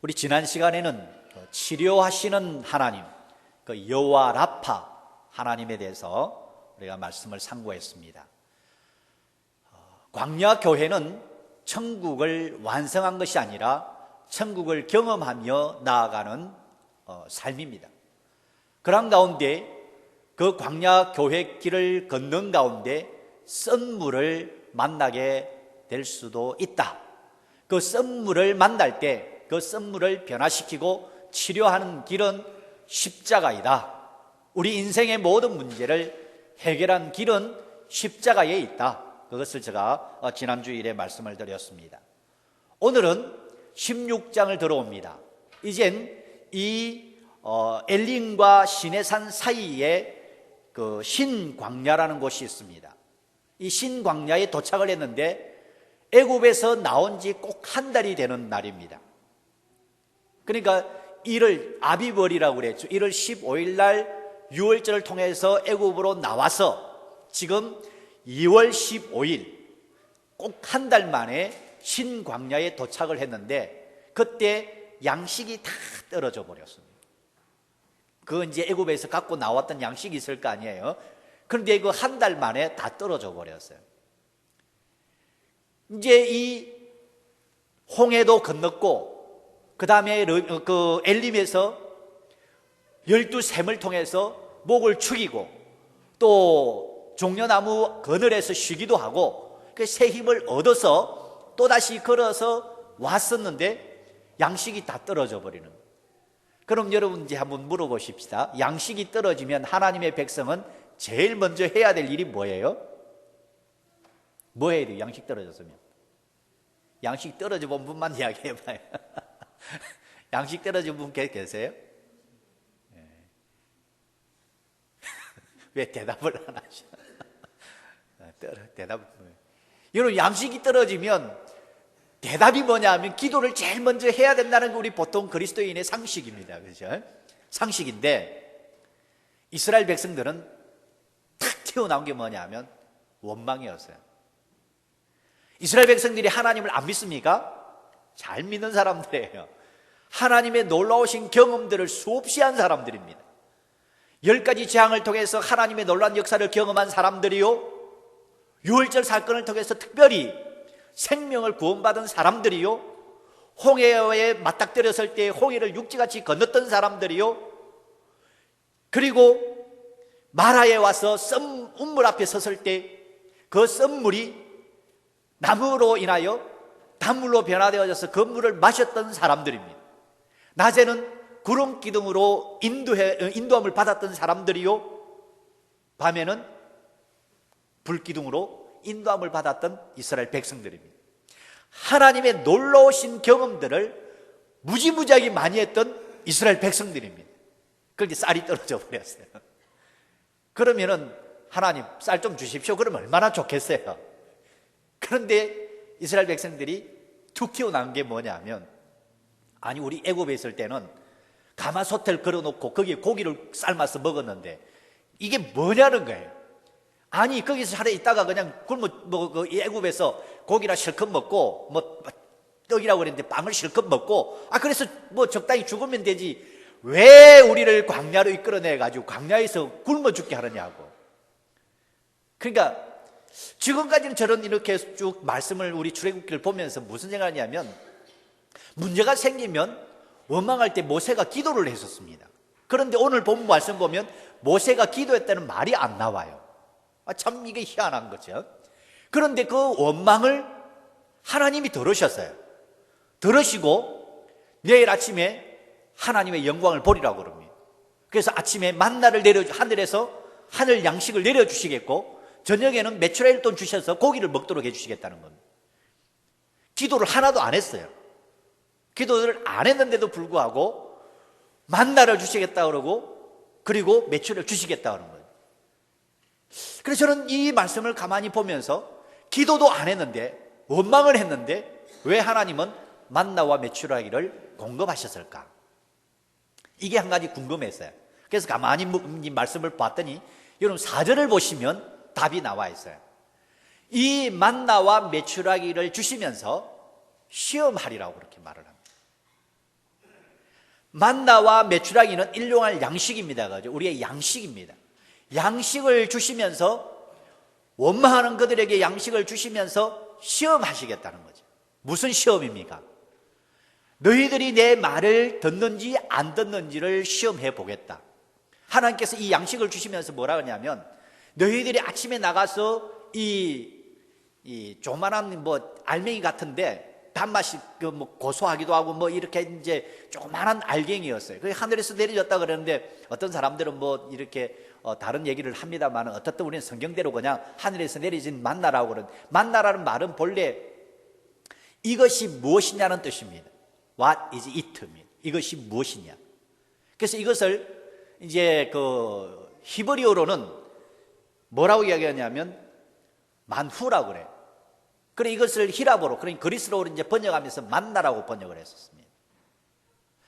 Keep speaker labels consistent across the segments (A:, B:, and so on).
A: 우리 지난 시간에는 치료하시는 하나님, 그 여호와 라파 하나님에 대해서 우리가 말씀을 상고했습니다. 광야 교회는 천국을 완성한 것이 아니라 천국을 경험하며 나아가는 삶입니다. 그런 가운데 그 광야 교회 길을 걷는 가운데 썬물을 만나게 될 수도 있다. 그 썬물을 만날 때 그 썬물을 변화시키고 치료하는 길은 십자가이다. 우리 인생의 모든 문제를 해결한 길은 십자가에 있다. 그것을 제가 지난주일에 말씀을 드렸습니다. 오늘은 16장을 들어옵니다. 이젠 이 엘림과 시내산 사이에 그 신광야라는 곳이 있습니다. 이 신광야에 도착을 했는데 애굽에서 나온 지 꼭 한 달이 되는 날입니다. 그러니까 1월 아비벌이라고 그랬죠. 1월 15일 날 유월절을 통해서 애굽으로 나와서 지금 2월 15일 꼭 한 달 만에 신광야에 도착을 했는데 그때 양식이 다 떨어져 버렸습니다. 그 이제 애굽에서 갖고 나왔던 양식이 있을 거 아니에요. 그런데 그 한 달 만에 다 떨어져 버렸어요. 이제 이 홍해도 건넜고 그 다음에 그 엘림에서 12샘을 통해서 목을 축이고 또 종려나무 그늘에서 쉬기도 하고 그 새 힘을 얻어서 또다시 걸어서 왔었는데 양식이 다 떨어져 버리는 거예요. 그럼 여러분 이제 한번 물어보십시다. 양식이 떨어지면 하나님의 백성은 제일 먼저 해야 될 일이 뭐예요? 뭐 해야 돼요? 양식 떨어졌으면. 양식 떨어져 본 분만 이야기해봐요. 양식 떨어진 분 계세요? 네. 왜 대답을 안 하셔? 여러분, 양식이 떨어지면 대답이 뭐냐 하면 기도를 제일 먼저 해야 된다는 게 우리 보통 그리스도인의 상식입니다. 그렇죠? 상식인데 이스라엘 백성들은 탁 튀어나온 게 뭐냐 하면 원망이었어요. 이스라엘 백성들이 하나님을 안 믿습니까? 잘 믿는 사람들이에요. 하나님의 놀라우신 경험들을 수없이 한 사람들입니다. 10가지 재앙을 통해서 하나님의 놀라운 역사를 경험한 사람들이요, 유월절 사건을 통해서 특별히 생명을 구원받은 사람들이요, 홍해에 맞닥뜨렸을 때 홍해를 육지같이 건넜던 사람들이요, 그리고 마라에 와서 썸물 앞에 섰을 때 그 썸물이 나무로 인하여 단물로 변화되어져서 그 물을 마셨던 사람들입니다. 낮에는 구름 기둥으로 인도함을 받았던 사람들이요, 밤에는 불 기둥으로 인도함을 받았던 이스라엘 백성들입니다. 하나님의 놀라우신 경험들을 무지무지하게 많이 했던 이스라엘 백성들입니다. 그런데 쌀이 떨어져 버렸어요. 그러면은 하나님 쌀 좀 주십시오. 그러면 얼마나 좋겠어요. 그런데 이스라엘 백성들이 툭 튀어나온 게 뭐냐면, 아니 우리 애굽에 있을 때는 가마솥을 걸어놓고 거기에 고기를 삶아서 먹었는데 이게 뭐냐는 거예요. 아니 거기서 차라리 있다가 그냥 그 애굽에서 고기나 실컷 먹고 뭐 떡이라고 그랬는데 빵을 실컷 먹고 그래서 뭐 적당히 죽으면 되지 왜 우리를 광야로 이끌어내 가지고 광야에서 굶어 죽게 하느냐고. 그러니까 지금까지는 저런 이렇게 쭉 말씀을 우리 출애굽기를 보면서 무슨 생각하냐면, 문제가 생기면 원망할 때 모세가 기도를 했었습니다. 그런데 오늘 본문 말씀 보면 모세가 기도했다는 말이 안 나와요. 참 이게 희한한 거죠. 그런데 그 원망을 하나님이 들으셨어요. 들으시고 내일 아침에 하나님의 영광을 보리라고 그럽니다. 그래서 아침에 만나를 하늘에서 하늘 양식을 내려주시겠고 저녁에는 메추라일 돈 주셔서 고기를 먹도록 해주시겠다는 겁니다. 기도를 하나도 안 했어요. 기도를 안 했는데도 불구하고 만나를 주시겠다 그러고 그리고 메추라일 주시겠다 그러는 거예요. 그래서 저는 이 말씀을 가만히 보면서 기도도 안 했는데 원망을 했는데 왜 하나님은 만나와 메추라기를 공급하셨을까? 이게 한 가지 궁금했어요. 그래서 가만히 이 말씀을 봤더니 여러분 4절을 보시면 답이 나와 있어요. 이 만나와 메추라기를 주시면서 시험하리라고 그렇게 말을 합니다. 만나와 메추라기는 일용할 양식입니다. 그죠? 우리의 양식입니다. 양식을 주시면서, 원망하는 그들에게 양식을 주시면서 시험하시겠다는 거죠. 무슨 시험입니까? 너희들이 내 말을 듣는지 안 듣는지를 시험해 보겠다. 하나님께서 이 양식을 주시면서 뭐라 그러냐면, 너희들이 아침에 나가서 이 조그만한 알맹이 같은데 단맛이 고소하기도 하고 이렇게 이제 조그만한 알갱이였어요. 그게 하늘에서 내려졌다 그러는데, 어떤 사람들은 이렇게 다른 얘기를 합니다만, 어떻든 우리는 성경대로 그냥 하늘에서 내려진 만나라고 그러는, 만나라는 말은 본래 이것이 무엇이냐는 뜻입니다. What is it? 이것이 무엇이냐. 그래서 이것을 이제 히브리어로는 뭐라고 이야기하냐면 만후라고 그래요. 그래 이것을 히라보로, 그러니까 그리스로로 이제 번역하면서 만나라고 번역을 했었습니다.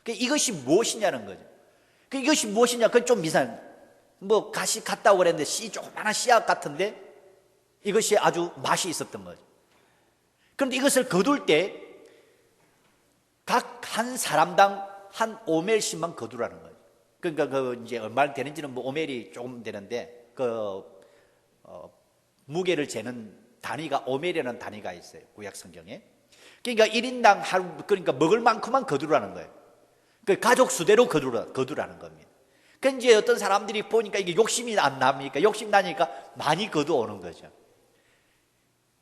A: 이것이 무엇이냐는 거죠. 이것이 무엇이냐, 그건 좀 이상, 가시 같다고 그랬는데 조그마한 씨앗 같은데 이것이 아주 맛이 있었던 거죠. 그런데 이것을 거둘 때 각 한 사람당 한 오멜씩만 거두라는 거죠. 그러니까 이제 얼마 되는지는 오멜이 조금 되는데, 무게를 재는 단위가 오멜이라는 단위가 있어요, 구약 성경에. 그러니까 1인당 하루, 그러니까 먹을 만큼만 거두라는 거예요. 그 가족 수대로 거두라는 겁니다. 그 이제 어떤 사람들이 보니까 이게 욕심이 안 납니까? 욕심 나니까 많이 거두오는 거죠.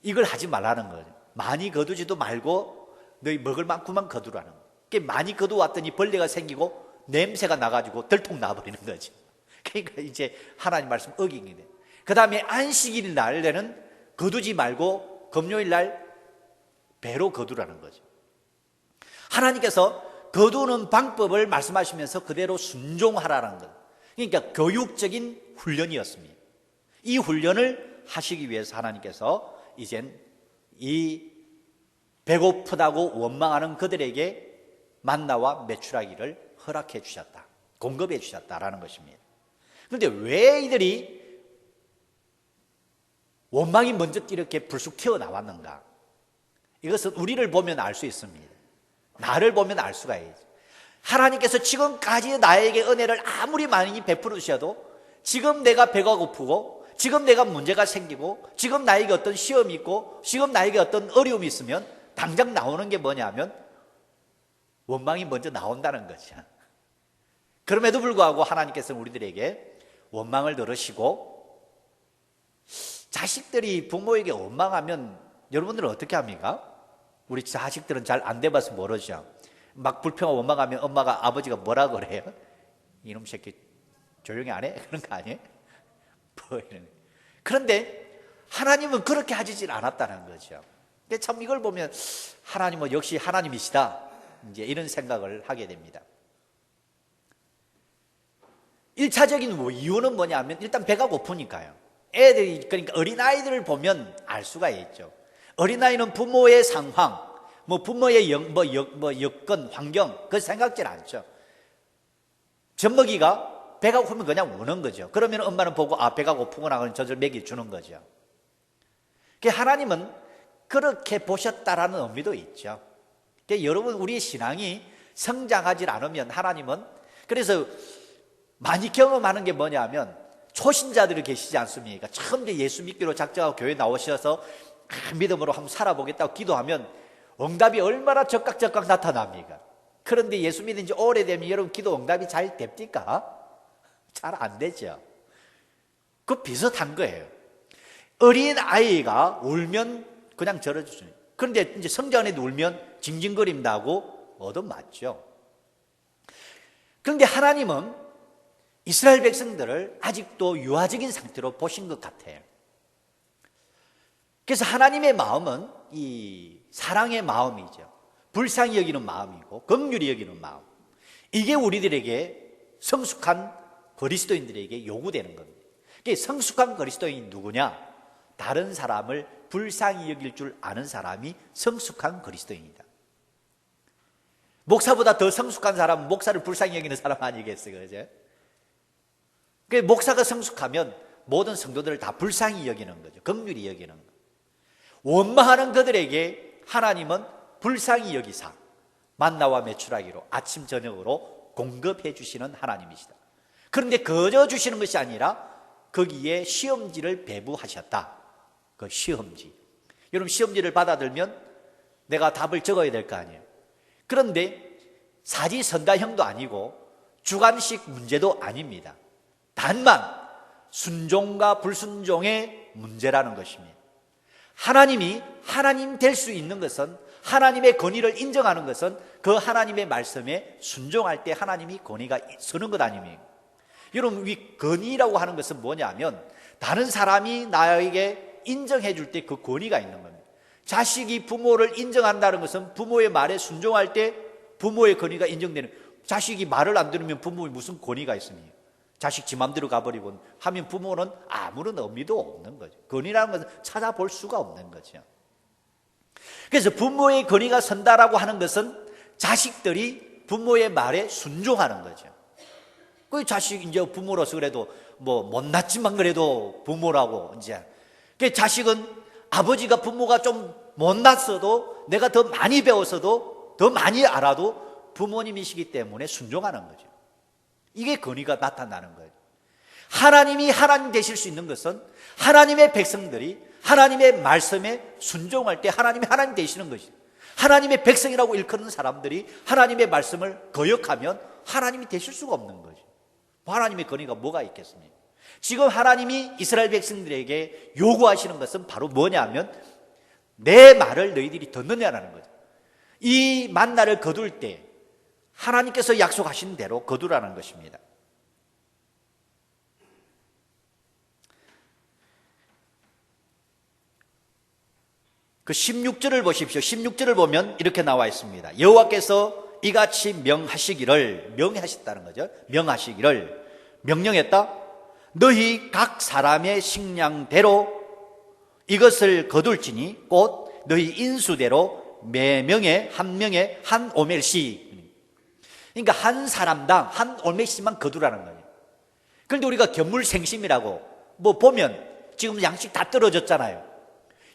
A: 이걸 하지 말라는 거죠. 많이 거두지도 말고 너희 먹을 만큼만 거두라는 거예요. 많이 거두었더니 벌레가 생기고 냄새가 나가지고 들통 나버리는 거죠. 그러니까 이제 하나님 말씀 어기게 돼. 그 다음에 안식일 날에는 거두지 말고 금요일 날 배로 거두라는 거죠. 하나님께서 거두는 방법을 말씀하시면서 그대로 순종하라는 것. 그러니까 교육적인 훈련이었습니다. 이 훈련을 하시기 위해서 하나님께서 이젠 이 배고프다고 원망하는 그들에게 만나와 메추라기를 허락해 주셨다, 공급해 주셨다라는 것입니다. 그런데 왜 이들이 원망이 먼저 이렇게 불쑥 튀어나왔는가? 이것은 우리를 보면 알 수 있습니다. 나를 보면 알 수가 있죠. 하나님께서 지금까지 나에게 은혜를 아무리 많이 베풀어 주셔도, 지금 내가 배가 고프고, 지금 내가 문제가 생기고, 지금 나에게 어떤 시험이 있고, 지금 나에게 어떤 어려움이 있으면 당장 나오는 게 뭐냐면 원망이 먼저 나온다는 거죠. 그럼에도 불구하고 하나님께서는 우리들에게 원망을 들으시고, 자식들이 부모에게 원망하면 여러분들은 어떻게 합니까? 우리 자식들은 잘 안 돼봐서 모르죠. 막 불평하고 원망하면 엄마가, 아버지가 뭐라 그래요? 이놈 새끼 조용히 안 해? 그런 거 아니에요? 그런데 하나님은 그렇게 하지질 않았다는 거죠. 참 이걸 보면 하나님은 역시 하나님이시다, 이제 이런 생각을 하게 됩니다. 1차적인 이유는 뭐냐면, 일단 배가 고프니까요. 애들이, 그러니까 어린아이들을 보면 알 수가 있죠. 어린아이는 부모의 상황, 부모의 여건, 환경, 그거 생각질 않죠. 젖먹이가 배가 고프면 그냥 우는 거죠. 그러면 엄마는 보고, 배가 고프구나, 그럼 젖을 먹이 주는 거죠. 하나님은 그렇게 보셨다라는 의미도 있죠. 여러분, 우리의 신앙이 성장하지 않으면 하나님은, 그래서 많이 경험하는 게 뭐냐면, 초신자들이 계시지 않습니까? 처음 예수 믿기로 작정하고 교회 나오셔서 믿음으로 한번 살아보겠다고 기도하면 응답이 얼마나 적각 나타납니까? 그런데 예수 믿은 지 오래되면 여러분 기도 응답이 잘 됩니까? 잘 안 되죠. 그 비슷한 거예요. 어린 아이가 울면 그냥 절어주죠. 그런데 이제 성장 안에 울면 징징거린다고 얻어맞죠. 그런데 하나님은 이스라엘 백성들을 아직도 유아적인 상태로 보신 것 같아요. 그래서 하나님의 마음은 이 사랑의 마음이죠. 불쌍히 여기는 마음이고 긍휼히 여기는 마음. 이게 우리들에게 성숙한 그리스도인들에게 요구되는 겁니다. 성숙한 그리스도인이 누구냐? 다른 사람을 불쌍히 여길 줄 아는 사람이 성숙한 그리스도인이다. 목사보다 더 성숙한 사람은 목사를 불쌍히 여기는 사람 아니겠어요? 그죠? 목사가 성숙하면 모든 성도들을 다 불쌍히 여기는 거죠. 긍휼히 여기는 거죠. 원망하는 그들에게 하나님은 불쌍히 여기사 만나와 메추라기로 아침 저녁으로 공급해 주시는 하나님이시다. 그런데 거저 주시는 것이 아니라 거기에 시험지를 배부하셨다. 그 시험지. 여러분 시험지를 받아들면 내가 답을 적어야 될 거 아니에요. 그런데 사지선다형도 아니고 주관식 문제도 아닙니다. 단만 순종과 불순종의 문제라는 것입니다. 하나님이 하나님 될 수 있는 것은, 하나님의 권위를 인정하는 것은 그 하나님의 말씀에 순종할 때 하나님이 권위가 서는 것 아닙니까? 여러분, 이 권위라고 하는 것은 뭐냐면 다른 사람이 나에게 인정해 줄 때 그 권위가 있는 겁니다. 자식이 부모를 인정한다는 것은 부모의 말에 순종할 때 부모의 권위가 인정되는, 자식이 말을 안 들으면 부모의 무슨 권위가 있습니까? 자식 지 맘대로 가버리고 하면 부모는 아무런 의미도 없는 거죠. 권위라는 것은 찾아볼 수가 없는 거죠. 그래서 부모의 권위가 선다라고 하는 것은 자식들이 부모의 말에 순종하는 거죠. 그 자식 이제 부모로서 그래도 뭐 못났지만 그래도 부모라고 이제. 그 자식은 아버지가 부모가 좀 못났어도 내가 더 많이 배웠어도 더 많이 알아도 부모님이시기 때문에 순종하는 거죠. 이게 권위가 나타나는 거예요. 하나님이 하나님 되실 수 있는 것은 하나님의 백성들이 하나님의 말씀에 순종할 때 하나님이 하나님 되시는 것이죠. 하나님의 백성이라고 일컫는 사람들이 하나님의 말씀을 거역하면 하나님이 되실 수가 없는 거죠. 하나님의 권위가 뭐가 있겠습니까? 지금 하나님이 이스라엘 백성들에게 요구하시는 것은 바로 뭐냐면 내 말을 너희들이 듣느냐라는 거죠. 이 만나를 거둘 때 하나님께서 약속하신 대로 거두라는 것입니다. 그 16절을 보십시오. 16절을 보면 이렇게 나와 있습니다. 여호와께서 이같이 명하시기를, 명하셨다는 거죠. 명하시기를, 명령했다. 너희 각 사람의 식량대로 이것을 거둘지니 곧 너희 인수대로 매명에 한 명에 한 오멜씩. 그러니까 한 사람당 한 오멜씩만 거두라는 거예요. 그런데 우리가 견물생심이라고 뭐 보면 지금 양식 다 떨어졌잖아요.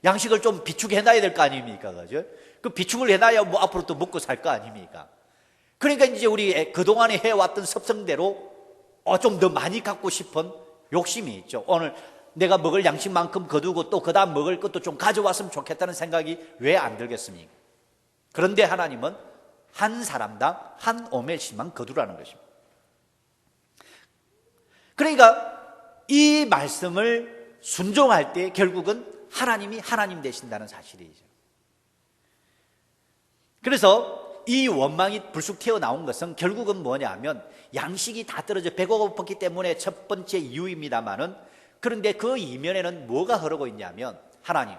A: 양식을 좀 비축해놔야 될 거 아닙니까? 그죠? 그 비축을 해놔야 뭐 앞으로 또 먹고 살 거 아닙니까? 그러니까 이제 우리 그동안에 해왔던 습성대로 좀 더 많이 갖고 싶은 욕심이 있죠. 오늘 내가 먹을 양식만큼 거두고 또 그 다음 먹을 것도 좀 가져왔으면 좋겠다는 생각이 왜 안 들겠습니까? 그런데 하나님은 한 사람당 한 오멜씩만 거두라는 것입니다. 그러니까 이 말씀을 순종할 때 결국은 하나님이 하나님 되신다는 사실이죠. 그래서 이 원망이 불쑥 튀어나온 것은 결국은 뭐냐 하면 양식이 다 떨어져 배가 고팠기 때문에 첫 번째 이유입니다만은, 그런데 그 이면에는 뭐가 흐르고 있냐면 하나님,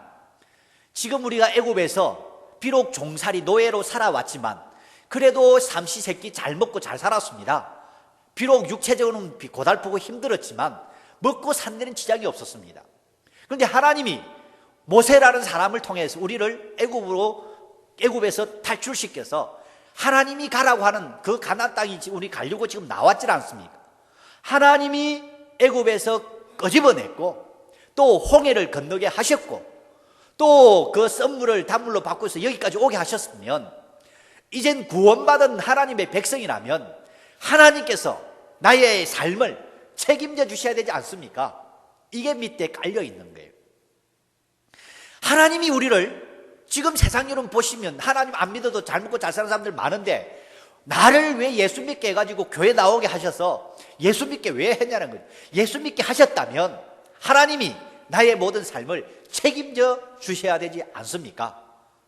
A: 지금 우리가 애굽에서 비록 종살이 노예로 살아왔지만 그래도 삼시세끼 잘 먹고 잘 살았습니다. 비록 육체적으로는 고달프고 힘들었지만 먹고 산 데는 지장이 없었습니다. 그런데 하나님이 모세라는 사람을 통해서 우리를 애굽에서 탈출시켜서 하나님이 가라고 하는 그 가나안 땅이 우리 가려고 지금 나왔질 않습니까? 하나님이 애굽에서 끄집어냈고 또 홍해를 건너게 하셨고 또 그 썰물을 단물로 바꿔서 여기까지 오게 하셨으면 이젠 구원받은 하나님의 백성이라면 하나님께서 나의 삶을 책임져 주셔야 되지 않습니까? 이게 밑에 깔려 있는 거예요. 하나님이 우리를 지금 세상 여러분 보시면 하나님 안 믿어도 잘 먹고 잘 사는 사람들 많은데 나를 왜 예수 믿게 해가지고 교회 나오게 하셔서 예수 믿게 왜 했냐는 거죠. 예수 믿게 하셨다면 하나님이 나의 모든 삶을 책임져 주셔야 되지 않습니까?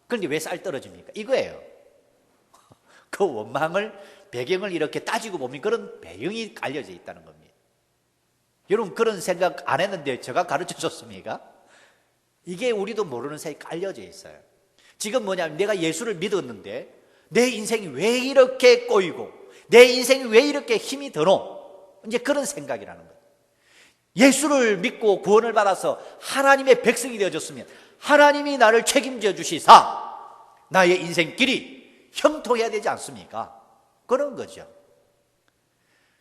A: 그런데 왜 쌀 떨어집니까? 이거예요. 그 원망을 배경을 이렇게 따지고 보면 그런 배경이 깔려져 있다는 겁니다. 여러분 그런 생각 안 했는데 제가 가르쳐 줬습니까? 이게 우리도 모르는 사이에 깔려져 있어요. 지금 뭐냐면 내가 예수를 믿었는데 내 인생이 왜 이렇게 꼬이고 내 인생이 왜 이렇게 힘이 드노? 이제 그런 생각이라는 거예요. 예수를 믿고 구원을 받아서 하나님의 백성이 되어졌으면 하나님이 나를 책임져 주시사 나의 인생길이 형통해야 되지 않습니까? 그런 거죠.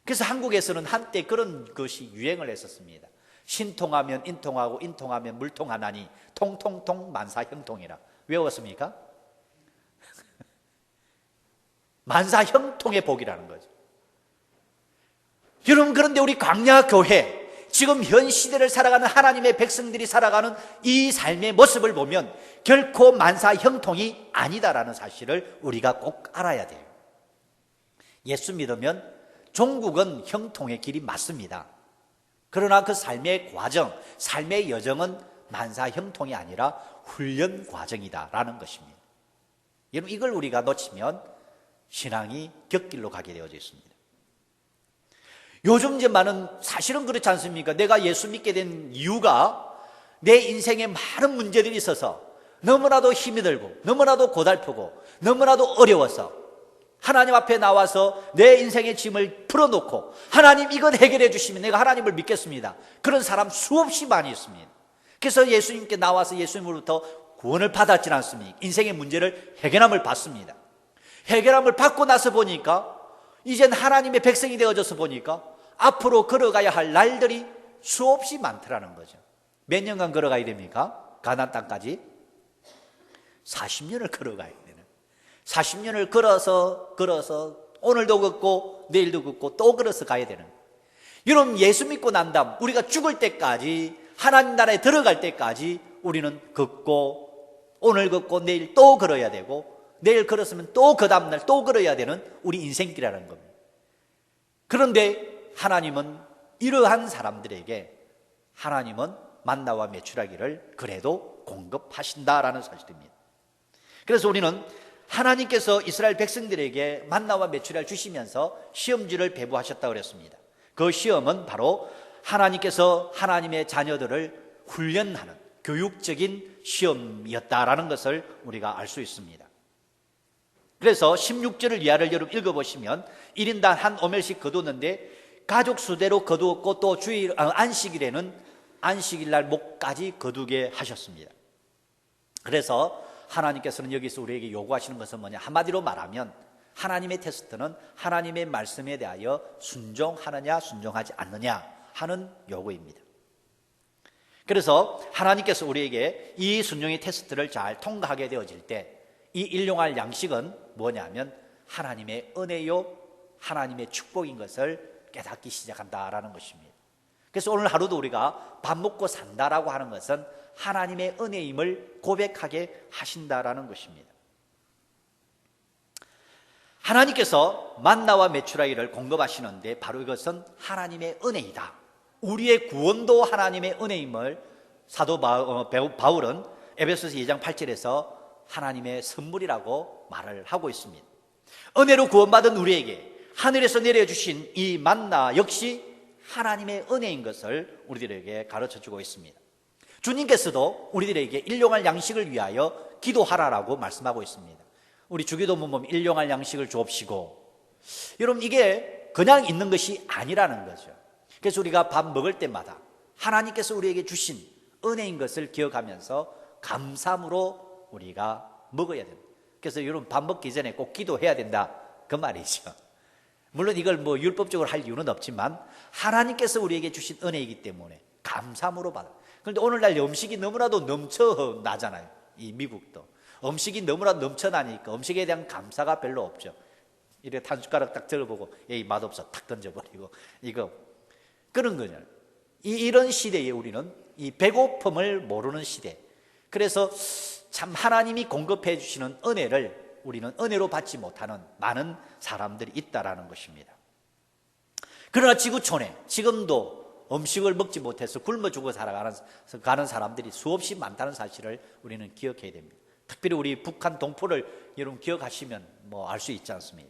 A: 그래서 한국에서는 한때 그런 것이 유행을 했었습니다. 신통하면 인통하고 인통하면 물통하나니 통통통 만사형통이라 외웠습니까? 만사형통의 복이라는 거죠. 여러분, 그런데 우리 광야교회, 지금 현 시대를 살아가는 하나님의 백성들이 살아가는 이 삶의 모습을 보면 결코 만사 형통이 아니다라는 사실을 우리가 꼭 알아야 돼요. 예수 믿으면 종국은 형통의 길이 맞습니다. 그러나 그 삶의 과정, 삶의 여정은 만사 형통이 아니라 훈련 과정이다라는 것입니다. 여러분, 이걸 우리가 놓치면 신앙이 곁길로 가게 되어져 있습니다. 요즘 많은, 사실은 그렇지 않습니까? 내가 예수 믿게 된 이유가 내 인생에 많은 문제들이 있어서 너무나도 힘이 들고 너무나도 고달프고 너무나도 어려워서 하나님 앞에 나와서 내 인생의 짐을 풀어놓고 하나님 이건 해결해 주시면 내가 하나님을 믿겠습니다. 그런 사람 수없이 많이 있습니다. 그래서 예수님께 나와서 예수님으로부터 구원을 받았지 않습니까? 인생의 문제를 해결함을 받습니다. 해결함을 받고 나서 보니까 이젠 하나님의 백성이 되어져서 보니까 앞으로 걸어가야 할 날들이 수없이 많더라는 거죠. 몇 년간 걸어가야 됩니까? 가나안 땅까지 40년을 걸어가야 되는, 40년을 걸어서 오늘도 걷고 내일도 걷고 또 걸어서 가야 되는. 여러분, 예수 믿고 난 다음 우리가 죽을 때까지, 하나님 나라에 들어갈 때까지 우리는 걷고 오늘 걷고 내일 또 걸어야 되고, 내일 걸었으면 또 그 다음날 또 걸어야 되는 우리 인생길이라는 겁니다. 그런데 하나님은 이러한 사람들에게 하나님은 만나와 메추라기를 그래도 공급하신다라는 사실입니다. 그래서 우리는 하나님께서 이스라엘 백성들에게 만나와 메추라기를 주시면서 시험지를 배부하셨다고 그랬습니다. 그 시험은 바로 하나님께서 하나님의 자녀들을 훈련하는 교육적인 시험이었다라는 것을 우리가 알 수 있습니다. 그래서 16절을 이하를 여러분 읽어보시면 1인당 한 오멜씩 거두었는데 가족 수대로 거두었고 또 주일 안식일에는 안식일날 목까지 거두게 하셨습니다. 그래서 하나님께서는 여기서 우리에게 요구하시는 것은 뭐냐? 한마디로 말하면 하나님의 테스트는 하나님의 말씀에 대하여 순종하느냐 순종하지 않느냐 하는 요구입니다. 그래서 하나님께서 우리에게 이 순종의 테스트를 잘 통과하게 되어질 때 이 일용할 양식은 뭐냐면 하나님의 은혜요 하나님의 축복인 것을 깨닫기 시작한다라는 것입니다. 그래서 오늘 하루도 우리가 밥 먹고 산다라고 하는 것은 하나님의 은혜임을 고백하게 하신다라는 것입니다. 하나님께서 만나와 메추라기를 공급하시는데 바로 이것은 하나님의 은혜이다. 우리의 구원도 하나님의 은혜임을 사도 바울은 에베소서 2장 8절에서 하나님의 선물이라고 말을 하고 있습니다. 은혜로 구원받은 우리에게 하늘에서 내려주신 이 만나 역시 하나님의 은혜인 것을 우리들에게 가르쳐주고 있습니다. 주님께서도 우리들에게 일용할 양식을 위하여 기도하라라고 말씀하고 있습니다. 우리 주기도문 보면 일용할 양식을 주옵시고, 여러분 이게 그냥 있는 것이 아니라는 거죠. 그래서 우리가 밥 먹을 때마다 하나님께서 우리에게 주신 은혜인 것을 기억하면서 감사함으로 우리가 먹어야 됩니다. 그래서 여러분 밥 먹기 전에 꼭 기도해야 된다 그 말이죠. 물론 이걸 뭐 율법적으로 할 이유는 없지만 하나님께서 우리에게 주신 은혜이기 때문에 감사함으로 받아. 그런데 오늘날 음식이 너무나도 넘쳐나잖아요. 이 미국도 음식이 너무나도 넘쳐나니까 음식에 대한 감사가 별로 없죠. 이렇게 한 숟가락 딱 들어보고 에이 맛없어 탁 던져버리고 이거 그런 거죠. 이런 시대에 우리는 이 배고픔을 모르는 시대. 그래서 참 하나님이 공급해 주시는 은혜를 우리는 은혜로 받지 못하는 많은 사람들이 있다라는 것입니다. 그러나 지구촌에 지금도 음식을 먹지 못해서 굶어 죽어 살아가는 사람들이 수없이 많다는 사실을 우리는 기억해야 됩니다. 특별히 우리 북한 동포를 여러분 기억하시면 뭐 알 수 있지 않습니까?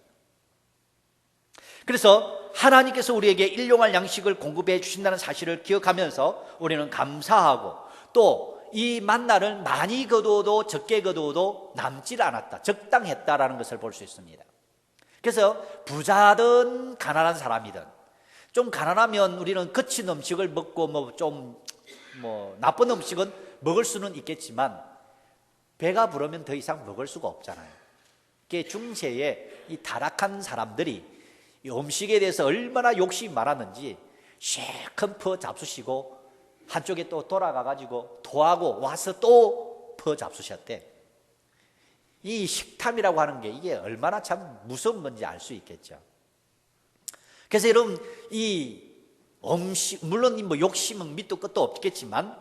A: 그래서 하나님께서 우리에게 일용할 양식을 공급해 주신다는 사실을 기억하면서 우리는 감사하고 또 이 만나를 많이 거두어도 적게 거두어도 남질 않았다, 적당했다라는 것을 볼 수 있습니다. 그래서 부자든 가난한 사람이든 좀 가난하면 우리는 거친 음식을 먹고 나쁜 음식은 먹을 수는 있겠지만 배가 부르면 더 이상 먹을 수가 없잖아요. 그게 중세에 이 타락한 사람들이 이 음식에 대해서 얼마나 욕심이 많았는지 실컷 퍼 잡수시고 한쪽에 또 돌아가가지고 토하고 와서 또 퍼 잡수셨대. 이 식탐이라고 하는 게 이게 얼마나 참 무서운 건지 알 수 있겠죠. 그래서 여러분, 이 물론 뭐 욕심은 밑도 끝도 없겠지만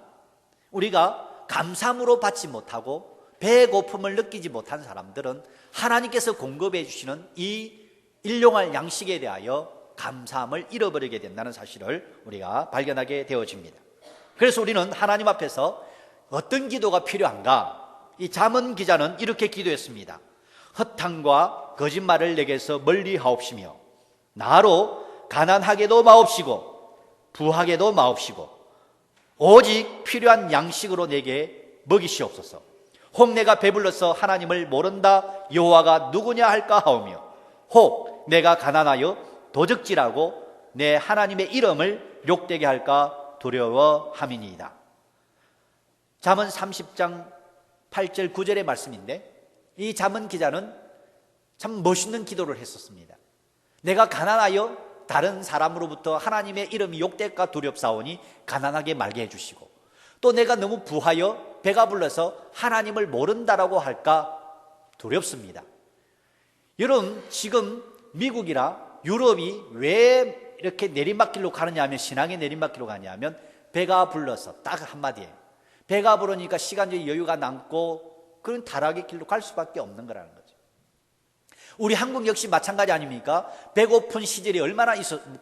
A: 우리가 감사함으로 받지 못하고 배고픔을 느끼지 못한 사람들은 하나님께서 공급해 주시는 이 일용할 양식에 대하여 감사함을 잃어버리게 된다는 사실을 우리가 발견하게 되어집니다. 그래서 우리는 하나님 앞에서 어떤 기도가 필요한가? 이 잠언 기자는 이렇게 기도했습니다. 허탕과 거짓말을 내게서 멀리 하옵시며 나로 가난하게도 마옵시고 부하게도 마옵시고 오직 필요한 양식으로 내게 먹이시옵소서. 혹 내가 배불러서 하나님을 모른다 여호와가 누구냐 할까 하오며 혹 내가 가난하여 도적질하고 내 하나님의 이름을 욕되게 할까 두려워함이니이다. 잠언 30장 8절 9절의 말씀인데 이 잠언 기자는 참 멋있는 기도를 했었습니다. 내가 가난하여 다른 사람으로부터 하나님의 이름이 욕될까 두렵사오니 가난하게 말게 해주시고 또 내가 너무 부하여 배가 불러서 하나님을 모른다라고 할까 두렵습니다. 여러분, 지금 미국이나 유럽이 왜 이렇게 내리막길로 가느냐 하면, 신앙의 내리막길로 가냐 하면 배가 불러서, 딱 한마디에 배가 부르니까 시간적인 여유가 남고 그런 타락의 길로 갈 수밖에 없는 거라는 거죠. 우리 한국 역시 마찬가지 아닙니까? 배고픈 시절이 얼마나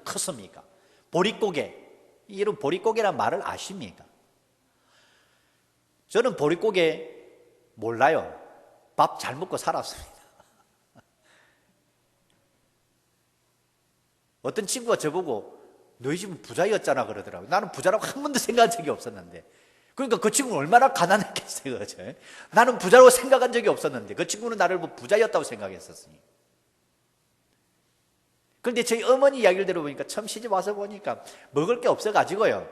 A: 컸습니까? 보릿고개, 이런 보릿고개란 말을 아십니까? 저는 보릿고개 몰라요. 밥 잘 먹고 살았습니다. 어떤 친구가 저보고 너희 집은 부자였잖아 그러더라고요. 나는 부자라고 한 번도 생각한 적이 없었는데, 그러니까 그 친구는 얼마나 가난했겠어요. 그렇죠? 나는 부자라고 생각한 적이 없었는데 그 친구는 나를 부자였다고 생각했었으니. 그런데 저희 어머니 이야기를 들어보니까 처음 시집 와서 보니까 먹을 게 없어가지고요,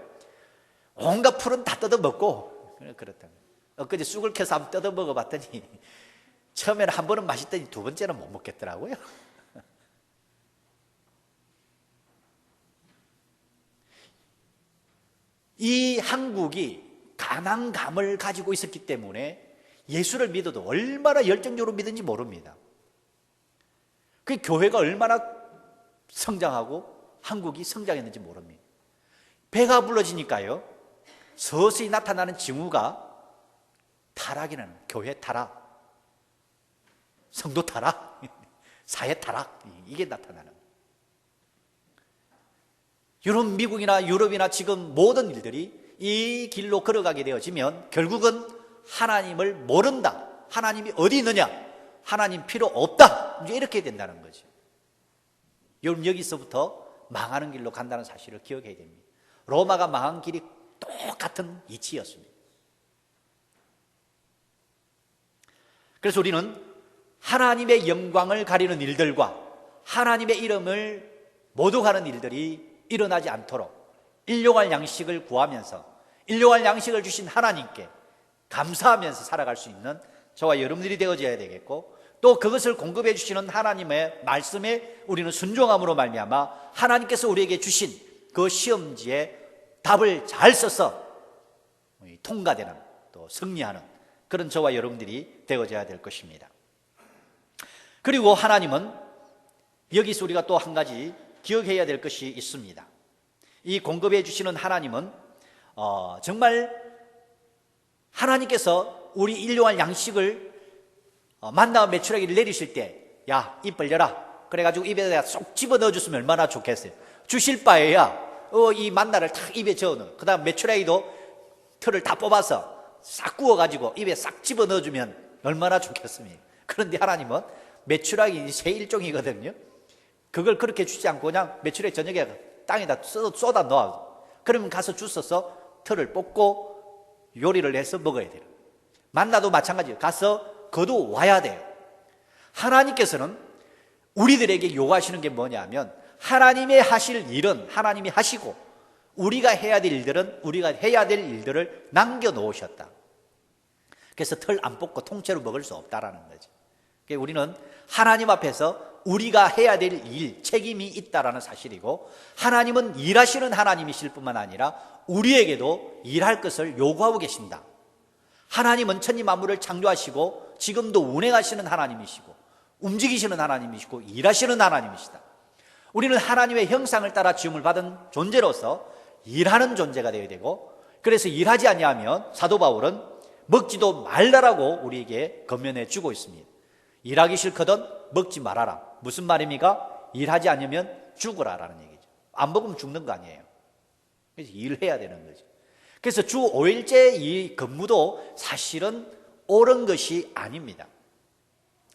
A: 온갖 풀은 다 뜯어먹고 그렇다. 엊그제 쑥을 캐서 한번 뜯어먹어봤더니 처음에는 한 번은 맛있더니 두 번째는 못 먹겠더라고요. 이 한국이 가난감을 가지고 있었기 때문에 예수를 믿어도 얼마나 열정적으로 믿은지 모릅니다. 그 교회가 얼마나 성장하고 한국이 성장했는지 모릅니다. 배가 불러지니까요, 서서히 나타나는 징후가 타락이라는, 교회 타락, 성도 타락, 사회 타락, 이게 나타나는 거예요. 여러분, 미국이나 유럽이나 지금 모든 일들이 이 길로 걸어가게 되어지면 결국은 하나님을 모른다, 하나님이 어디 있느냐, 하나님 필요 없다, 이제 이렇게 된다는 거죠. 여러분, 여기서부터 망하는 길로 간다는 사실을 기억해야 됩니다. 로마가 망한 길이 똑같은 이치였습니다. 그래서 우리는 하나님의 영광을 가리는 일들과 하나님의 이름을 모독하는 일들이 일어나지 않도록 일용할 양식을 구하면서 일용할 양식을 주신 하나님께 감사하면서 살아갈 수 있는 저와 여러분들이 되어져야 되겠고, 또 그것을 공급해 주시는 하나님의 말씀에 우리는 순종함으로 말미암아 하나님께서 우리에게 주신 그 시험지에 답을 잘 써서 통과되는, 또 승리하는 그런 저와 여러분들이 되어져야 될 것입니다. 그리고 하나님은 여기서 우리가 또 한 가지 기억해야 될 것이 있습니다. 이 공급해 주시는 하나님은 정말 하나님께서 우리 일용할 양식을 만나와 메추라기를 내리실 때, 야, 입 벌려라, 그래가지고 입에다 쏙 집어넣어 줬으면 얼마나 좋겠어요. 주실 바에야 이 만나를 탁 입에 저어넣어, 그 다음 메추라기도 털을 다 뽑아서 싹 구워가지고 입에 싹 집어넣어 주면 얼마나 좋겠습니까? 그런데 하나님은 메추라기 새 일종이거든요. 그걸 그렇게 주지 않고 그냥 메추라기 저녁에 땅에다 쏟아 넣어. 그러면 가서 주워서 털을 뽑고 요리를 해서 먹어야 돼요. 만나도 마찬가지예요. 가서 거두어와야 돼요. 하나님께서는 우리들에게 요구하시는 게 뭐냐면, 하나님의 하실 일은 하나님이 하시고 우리가 해야 될 일들은 우리가 해야 될 일들을 남겨놓으셨다. 그래서 털 안 뽑고 통째로 먹을 수 없다라는 거죠. 그러니까 우리는 하나님 앞에서 우리가 해야 될 일, 책임이 있다라는 사실이고, 하나님은 일하시는 하나님이실 뿐만 아니라 우리에게도 일할 것을 요구하고 계신다. 하나님은 천지 만물을 창조하시고 지금도 운행하시는 하나님이시고 움직이시는 하나님이시고 일하시는 하나님이시다. 우리는 하나님의 형상을 따라 지음을 받은 존재로서 일하는 존재가 되어야 되고, 그래서 일하지 아니하면 사도 바울은 먹지도 말라라고 우리에게 권면해 주고 있습니다. 일하기 싫거든 먹지 말아라. 무슨 말입니까? 일하지 않으면 죽으라라는 얘기죠. 안 먹으면 죽는 거 아니에요. 그래서 일해야 되는 거죠. 그래서 주 5일째 이 근무도 사실은 옳은 것이 아닙니다.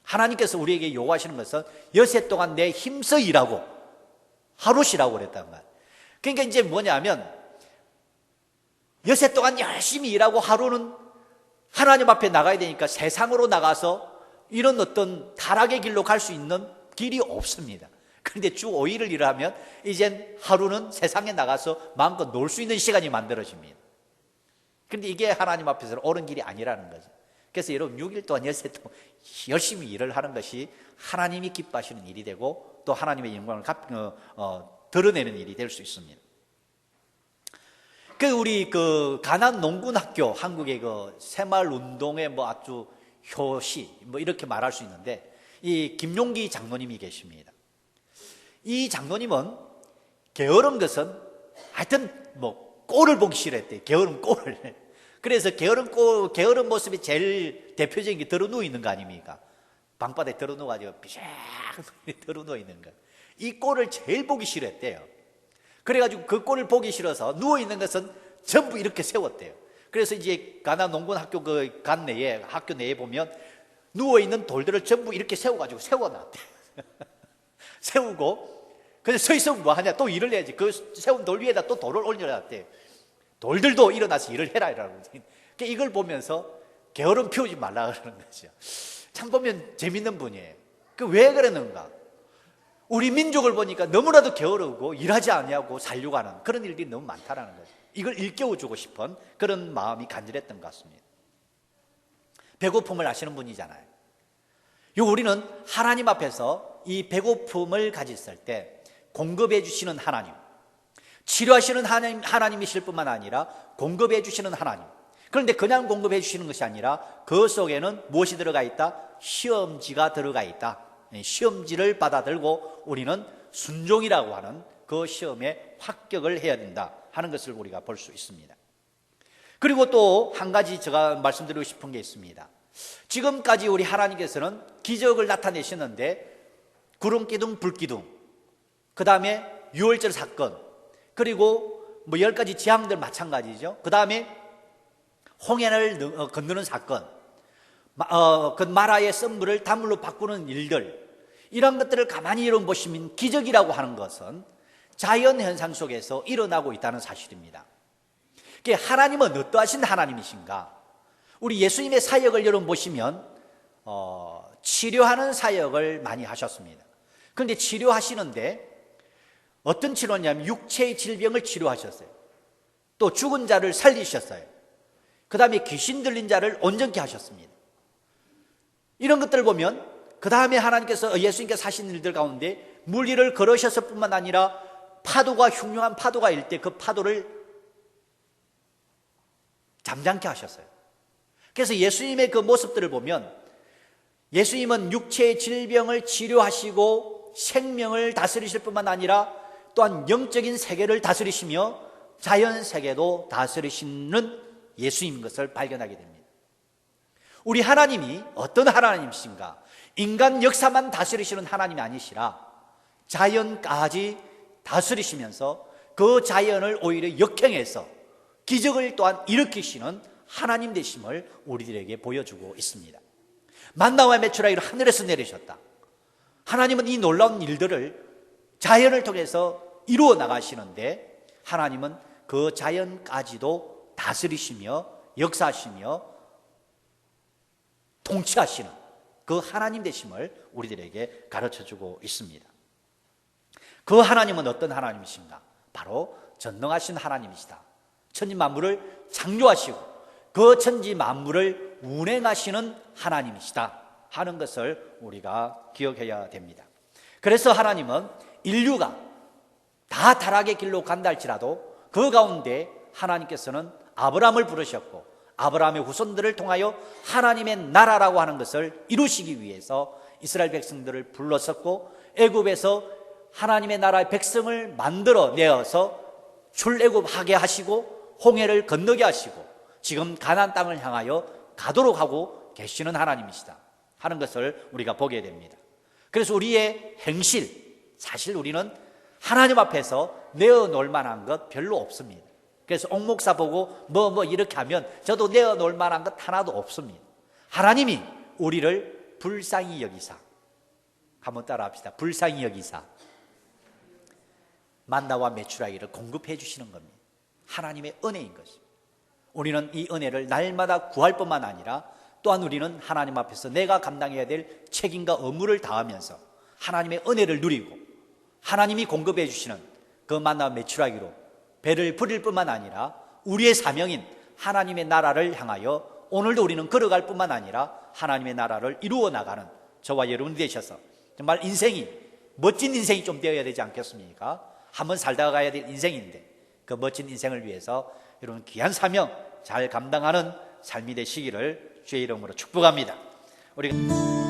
A: 하나님께서 우리에게 요구하시는 것은 여세 동안 내 힘써 일하고 하루 쉬라고 그랬단 말이에요. 그러니까 이제 뭐냐면 여세 동안 열심히 일하고 하루는 하나님 앞에 나가야 되니까 세상으로 나가서 이런 어떤 타락의 길로 갈 수 있는 길이 없습니다. 그런데 주 5일을 일하면 이젠 하루는 세상에 나가서 마음껏 놀 수 있는 시간이 만들어집니다. 그런데 이게 하나님 앞에서는 옳은 길이 아니라는 거죠. 그래서 여러분 6일 동안 열세 동안 열심히 일을 하는 것이 하나님이 기뻐하시는 일이 되고 또 하나님의 영광을 드러내는 일이 될 수 있습니다. 우리 가난 농군 학교, 한국의 새마을 운동의 아주 효시 이렇게 말할 수 있는데, 이 김용기 장로님이 계십니다. 이 장로님은 게으른 것은 하여튼 꼴을 보기 싫어했대요. 게으른 꼴을. 그래서 게으른 모습이 제일 대표적인 게 들어 누워 있는 거 아닙니까? 방바닥에 들어 누워가지고 비샥 들어 누워 있는 거. 이 꼴을 제일 보기 싫어했대요. 그래가지고 그 꼴을 보기 싫어서 누워 있는 것은 전부 이렇게 세웠대요. 그래서 이제 가나 농군 학교 학교 내에 보면 누워 있는 돌들을 전부 이렇게 세워가지고 세워놨대요. 세우고 그래서 서 있으면 뭐 하냐? 또 일을 해야지. 그 세운 돌 위에다 또 돌을 올려놨대요. 돌들도 일어나서 일을 해라 이라고. 그러니까 이걸 보면서 게으름 피우지 말라 그러는 거죠. 참 보면 재밌는 분이에요. 왜 그러는가? 우리 민족을 보니까 너무나도 게으르고 일하지 아니하고 살려고 하는 그런 일들이 너무 많다라는 거죠. 이걸 일깨워주고 싶은 그런 마음이 간절했던 것 같습니다. 배고픔을 아시는 분이잖아요. 우리는 하나님 앞에서 이 배고픔을 가졌을 때 공급해 주시는 하나님, 치료하시는 하나님이실 뿐만 아니라 공급해 주시는 하나님. 그런데 그냥 공급해 주시는 것이 아니라 그 속에는 무엇이 들어가 있다? 시험지가 들어가 있다. 시험지를 받아들고 우리는 순종이라고 하는 그 시험에 합격을 해야 된다 하는 것을 우리가 볼 수 있습니다. 그리고 또 한 가지 제가 말씀드리고 싶은 게 있습니다. 지금까지 우리 하나님께서는 기적을 나타내시는데 구름기둥, 불기둥, 그 다음에 유월절 사건, 그리고 10가지 재앙들 마찬가지죠. 그 다음에 홍해를 건너는 사건, 그 마라의 썬물을 단물로 바꾸는 일들, 이런 것들을 가만히 보시면 기적이라고 하는 것은 자연 현상 속에서 일어나고 있다는 사실입니다. 하나님은 어떠하신 하나님이신가? 우리 예수님의 사역을 여러분 보시면 치료하는 사역을 많이 하셨습니다. 그런데 치료하시는데 어떤 치료냐면 육체의 질병을 치료하셨어요. 또 죽은 자를 살리셨어요. 그 다음에 귀신 들린 자를 온전케 하셨습니다. 이런 것들을 보면 그 다음에 하나님께서 예수님께서 하신 일들 가운데 물 위를 걸으셨을 뿐만 아니라 파도가 흉흉한 파도가 일 때 그 파도를 잠잠케 하셨어요. 그래서 예수님의 그 모습들을 보면 예수님은 육체의 질병을 치료하시고 생명을 다스리실 뿐만 아니라 또한 영적인 세계를 다스리시며 자연 세계도 다스리시는 예수님인 것을 발견하게 됩니다. 우리 하나님이 어떤 하나님이신가? 인간 역사만 다스리시는 하나님이 아니시라 자연까지 다스리시면서 그 자연을 오히려 역행해서 기적을 또한 일으키시는 하나님 되심을 우리들에게 보여주고 있습니다. 만나와 메추라기를 하늘에서 내리셨다. 하나님은 이 놀라운 일들을 자연을 통해서 이루어 나가시는데 하나님은 그 자연까지도 다스리시며 역사하시며 통치하시는 그 하나님 되심을 우리들에게 가르쳐주고 있습니다. 그 하나님은 어떤 하나님이신가? 바로 전능하신 하나님이시다. 천지 만물을 창조하시고 그 천지 만물을 운행하시는 하나님이시다 하는 것을 우리가 기억해야 됩니다. 그래서 하나님은 인류가 다 타락의 길로 간다 할지라도 그 가운데 하나님께서는 아브라함을 부르셨고 아브라함의 후손들을 통하여 하나님의 나라라고 하는 것을 이루시기 위해서 이스라엘 백성들을 불렀었고 애굽에서 하나님의 나라의 백성을 만들어 내어서 출애굽하게 하시고 홍해를 건너게 하시고 지금 가나안 땅을 향하여 가도록 하고 계시는 하나님이시다 하는 것을 우리가 보게 됩니다. 그래서 우리의 행실, 사실 우리는 하나님 앞에서 내어놓을 만한 것 별로 없습니다. 그래서 옥목사 보고 뭐 이렇게 하면 저도 내어놓을 만한 것 하나도 없습니다. 하나님이 우리를 불쌍히 여기사, 한번 따라 합시다. 불쌍히 여기사 만나와 메추라기를 공급해 주시는 겁니다. 하나님의 은혜인 것입니다. 우리는 이 은혜를 날마다 구할 뿐만 아니라 또한 우리는 하나님 앞에서 내가 감당해야 될 책임과 의무를 다하면서 하나님의 은혜를 누리고 하나님이 공급해 주시는 그 만나와 메추라기로 배를 부릴 뿐만 아니라 우리의 사명인 하나님의 나라를 향하여 오늘도 우리는 걸어갈 뿐만 아니라 하나님의 나라를 이루어 나가는 저와 여러분이 되셔서 정말 인생이 멋진 인생이 좀 되어야 되지 않겠습니까? 한번 살다가 가야 될 인생인데 그 멋진 인생을 위해서 여러분 귀한 사명 잘 감당하는 삶이 되시기를 주의 이름으로 축복합니다. 우리가